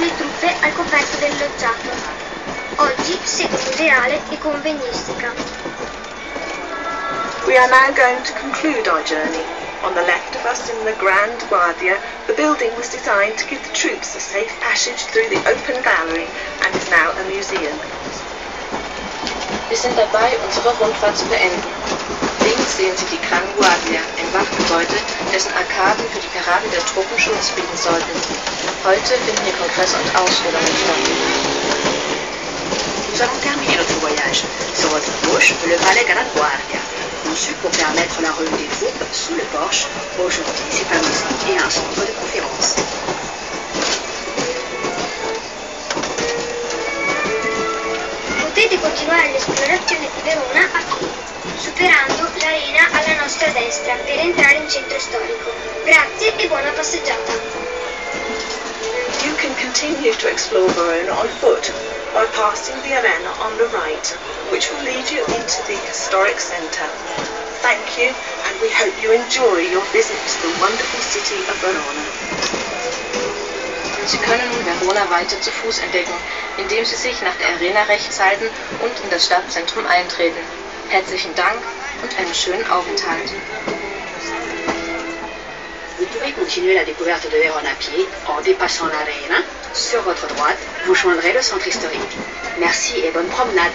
le truffe al coperto del loggiato. Oggi sede museale e convegnistica. We are now going to conclude our journey. On the left of us in the Grand Guardia, the building was designed to give the troops a safe passage through the open gallery and is now a museum. Wir sind dabei, unsere Rundfahrt zu beenden. Links sehen Sie die Gran Guardia, ein Wachgebäude, dessen Arkaden für die Parade der Truppen Schutz bieten sollten. Heute finden hier Kongresse und Ausstellungen statt. Nous avons terminé notre voyage. Sur votre gauche, le palais Gran Guardia, conçu pour permettre la revue des troupes sous le porche. Aujourd'hui, c'est un musée et un centre de conférence. Potete continuare l'esplorazione di Verona a piedi, superando l'arena alla nostra destra per entrare in centro storico. Grazie e buona passeggiata. You can continue to explore Verona on foot by passing the arena on the right, which will lead you into the historic centre. Thank you, and we hope you enjoy your visit to the wonderful city of Verona. Sie können nun Verona weiter zu Fuß entdecken, indem Sie sich nach der Arena rechts halten und in das Stadtzentrum eintreten. Herzlichen Dank und einen schönen Aufenthalt. Vous pouvez continuer la découverte de Vérone à pied en dépassant l'arena. Sur votre droite, vous joindrez le centre historique. Merci et bonne promenade.